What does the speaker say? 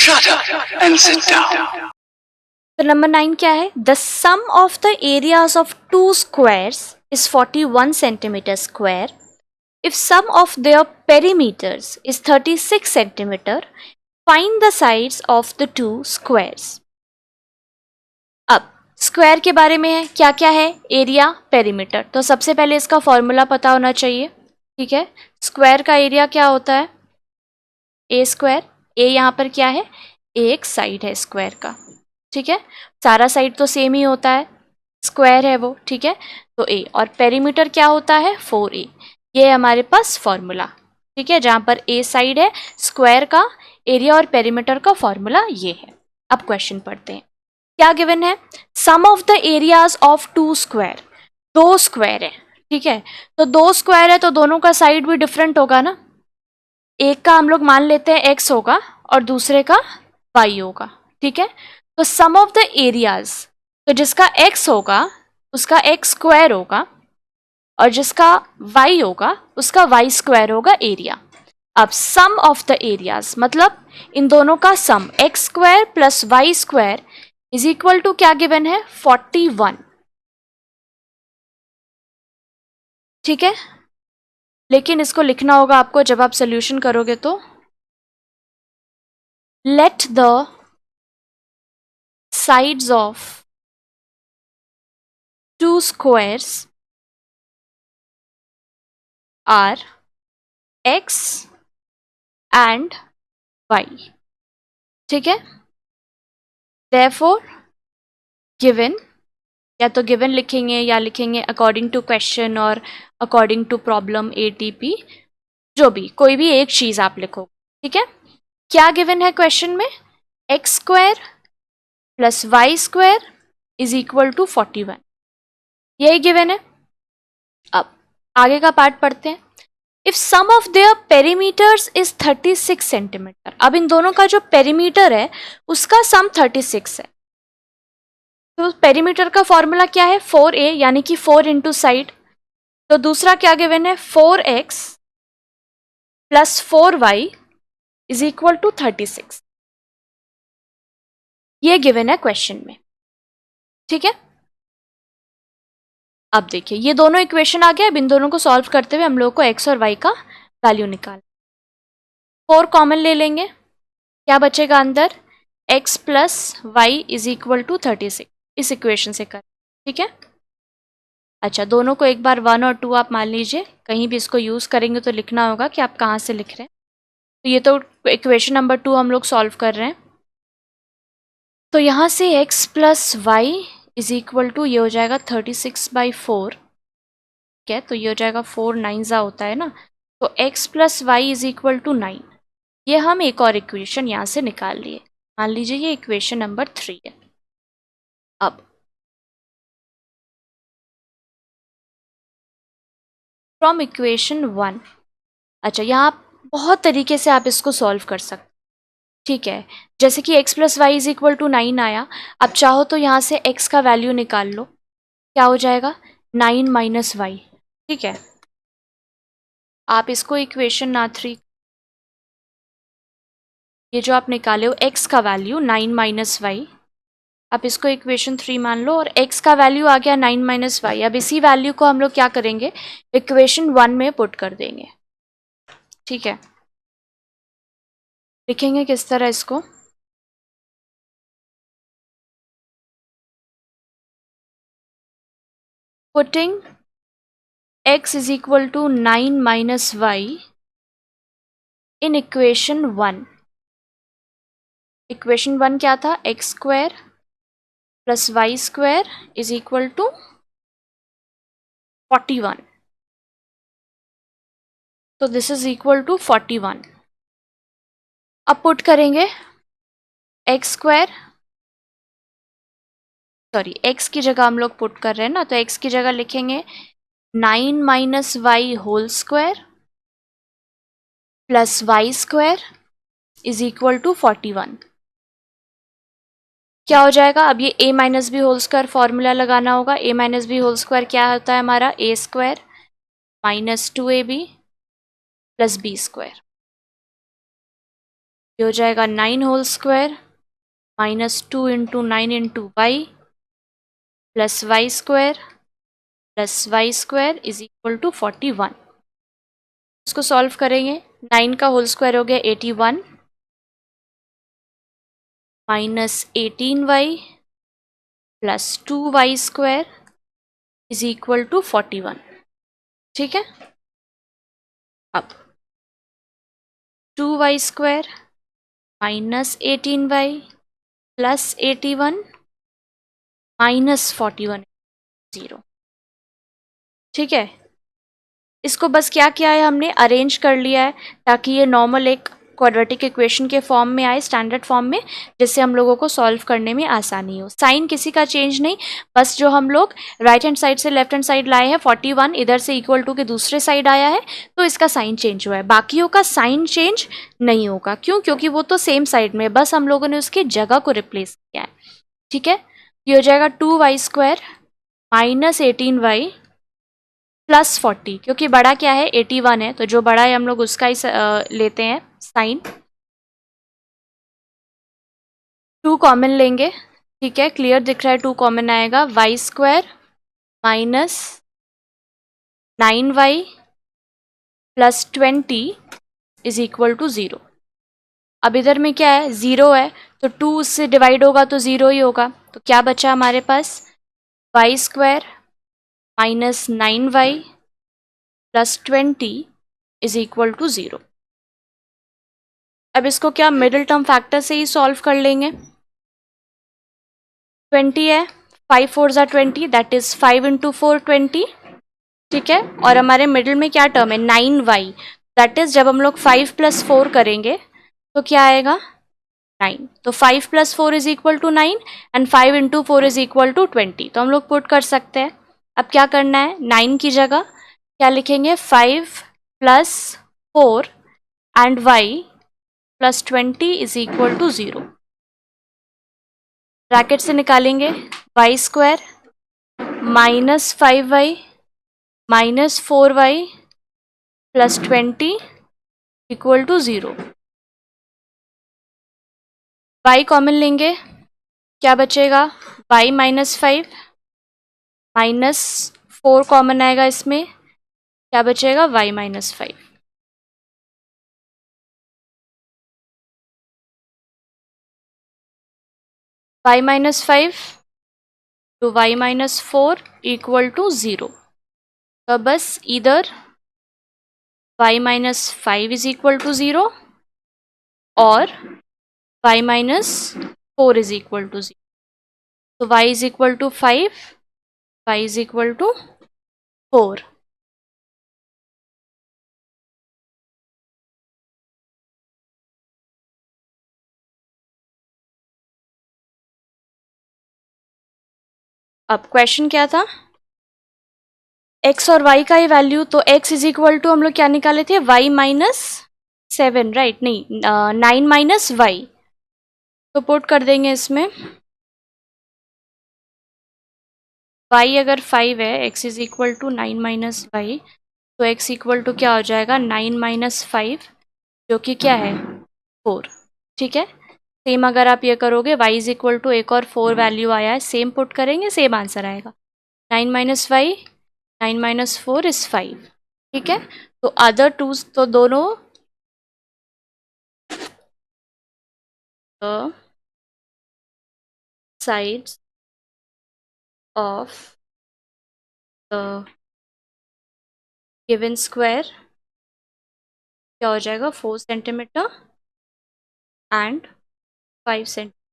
Shut up and sit down. तो नंबर 9 क्या है? The sum of the areas of two squares is 41 centimetre square. If sum of their perimeters is 36 centimetre, find the sides of the two squares. अब square के बारे में है, क्या क्या है? Area, perimeter. तो सबसे पहले इसका फॉर्मूला पता होना चाहिए. ठीक है, स्क्वायर का एरिया क्या होता है? ए स्क्वायर. ए यहाँ पर क्या है? एक साइड है स्क्वायर का. ठीक है, सारा साइड तो सेम ही होता है, स्क्वायर है वो. ठीक है, तो ए. और पेरीमीटर क्या होता है? 4a. ये हमारे पास फॉर्मूला. ठीक है, जहाँ पर ए साइड है स्क्वायर का, एरिया और पेरीमीटर का फॉर्मूला ये है. अब क्वेश्चन पढ़ते हैं. क्या गिवन है? Sum of the areas of two square. दो स्क्वायर है. ठीक है, तो दो स्क्वायर है तो दोनों का साइड भी डिफरेंट होगा ना. एक का हम लोग मान लेते हैं x होगा और दूसरे का y होगा. ठीक है, तो सम ऑफ द एरियाज, तो जिसका x होगा उसका x स्क्वायर होगा और जिसका y होगा उसका y स्क्वायर होगा एरिया. अब सम ऑफ द एरियाज मतलब इन दोनों का sum x square plus y square is equal to क्या गिवन है? 41. ठीक है, लेकिन इसको लिखना होगा आपको जब आप सोल्यूशन करोगे. तो let the sides of two squares are x and y. ठीक है, therefore given, या तो given लिखेंगे या लिखेंगे अकॉर्डिंग टू क्वेश्चन और अकॉर्डिंग टू प्रॉब्लम ATP, जो भी, कोई भी एक चीज आप लिखो. ठीक है, क्या गिवन है क्वेश्चन में? x square plus y square is equal to 41. यही गिवन है. अब आगे का पार्ट पढ़ते हैं. If sum of their perimeters is 36 centimetre. अब इन दोनों का जो पेरीमीटर है उसका सम 36 है. तो पेरीमीटर का फॉर्मूला क्या है? 4a, यानी कि 4 इंटू साइड. तो दूसरा क्या गिवन है? 4x plus 4y is equal to 36. ये गिवन है क्वेश्चन में. ठीक है, अब देखिए ये दोनों इक्वेशन आ गया. अब इन दोनों को सॉल्व करते हुए हम लोग को x और y का वैल्यू निकाल. 4 कॉमन ले लेंगे, क्या बचेगा अंदर? x plus y is equal to 36. इस इक्वेशन से कर. ठीक है, अच्छा दोनों को एक बार 1 और 2 आप मान लीजिए. कहीं भी इसको यूज़ करेंगे तो लिखना होगा कि आप कहाँ से लिख रहे हैं. तो ये तो इक्वेशन नंबर 2 हम लोग सॉल्व कर रहे हैं. तो यहाँ से x plus y is equal to ये हो जाएगा 36/4. ठीक है, तो ये हो जाएगा 4 9 होता है ना. तो x plus y is equal to 9. ये हम एक और इक्वेशन यहाँ से निकाल लिए. मान लीजिए ये इक्वेशन नंबर 3 है. अब फ्रॉम इक्वेशन 1, अच्छा यहाँ बहुत तरीके से आप इसको सॉल्व कर सकते. ठीक है, जैसे कि x plus y is equal to 9 आया. अब चाहो तो यहाँ से x का वैल्यू निकाल लो. क्या हो जाएगा? 9 माइनस वाई. ठीक है, आप इसको इक्वेशन ना 3, ये जो आप निकाले हो x का वैल्यू 9 माइनस वाई, आप इसको इक्वेशन 3 मान लो. और x का वैल्यू आ गया 9 माइनस वाई. अब इसी वैल्यू को हम लोग क्या करेंगे? इक्वेशन 1 में पुट कर देंगे. ठीक है, लिखेंगे किस तरह इसको? Putting x is equal to 9 minus y in equation 1. Equation 1 क्या था? x square plus y square is equal to 41. तो दिस इज इक्वल टू 41. अब पुट करेंगे x स्क्वायर, सॉरी x की जगह हम लोग पुट कर रहे हैं ना, तो x की जगह लिखेंगे 9 minus y whole square plus y square is equal to 41. क्या हो जाएगा? अब ये a minus b whole square formula लगाना होगा. a minus b whole square क्या होता है हमारा? a square minus 2ab plus b square. ये हो जाएगा 9 whole square minus 2 into 9 into y plus y square is equal to 41। इसको सॉल्व करेंगे। 9 का होल स्क्वायर हो गया 81 minus 18y plus 2y square is equal to 41। ठीक है, अब 2y square minus 18y plus 81 minus 41 0। ठीक है, इसको बस क्या किया है, हमने अरेंज कर लिया है ताकि ये नॉर्मल एक क्वाड्रेटिक इक्वेशन के फॉर्म में आए, स्टैंडर्ड फॉर्म में, जिससे हम लोगों को सॉल्व करने में आसानी हो। साइन किसी का चेंज नहीं, बस जो हम लोग राइट हैंड साइड से लेफ्ट हैंड साइड लाए हैं 41 इधर से इक्वल टू के दूसरे साइड आया है तो इसका साइन चेंज हुआ है, बाकियों का साइन चेंज नहीं होगा। क्यों? क्योंकि वो तो सेम साइड में, बस हम लोगों ने उसकी जगह को रिप्लेस किया है। ठीक है, ये हो जाएगा 2y square minus 18y plus 40, क्योंकि बड़ा क्या है 81 है तो जो बड़ा है हम लोग उसका ही लेते हैं साइन। 2 कॉमन लेंगे। ठीक है, क्लियर दिख रहा है, 2 कॉमन आएगा। Y square minus 9y plus 20 is equal to 0। अब इधर में क्या है, 0 है तो 2 उससे डिवाइड होगा तो 0 ही होगा, तो क्या बचा हमारे पास, y square minus 9y plus 20 is equal to 0। अब इसको क्या मिडिल टर्म फैक्टर से ही सॉल्व कर लेंगे। 20 है, 5 4 ज़ा 20 दैट इज 5 इंटू 4 20। ठीक है, और हमारे मिडिल में क्या टर्म है 9y, दैट इज जब हम लोग 5 प्लस 4 करेंगे तो क्या आएगा 9, तो 5 plus 4 is equal to 9 and 5 into 4 is equal to 20। तो हम लोग पुट कर सकते हैं। अब क्या करना है, 9 की जगह क्या लिखेंगे 5 plus 4 and y plus 20 is equal to 0। Bracket से निकालेंगे y square minus 5y minus 4y plus 20 equal to 0। y common लेंगे, क्या बचेगा y माइनस 5 माइनस 4 कॉमन आएगा इसमें, क्या बचेगा y minus 5। y minus 5 to y minus 4 equal to 0। तो बस इधर y minus 5 is equal to 0 और y minus 4 is equal to 0। तो y is equal to 5, y is equal to 4। अब क्वेश्चन क्या था, x और y का ही वैल्यू, तो x इज इक्वल टू हम लोग क्या निकाले थे y माइनस 7, राइट, नहीं 9 माइनस वाई, तो पुट कर देंगे इसमें। y अगर 5 है, x is equal to 9 minus y, तो x इक्वल टू क्या हो जाएगा 9 माइनस 5 जो कि क्या है 4। ठीक है, सेम अगर आप ये करोगे y इज इक्वल टू एक और 4 वैल्यू आया है, सेम पुट करेंगे सेम आंसर आएगा। 9 माइनस वाई 9 माइनस 4 इज 5। ठीक है, तो अदर टू तो दोनों sides of the given square क्या हो जाएगा 4 सेंटीमीटर एंड 5 सेंटीमीटर।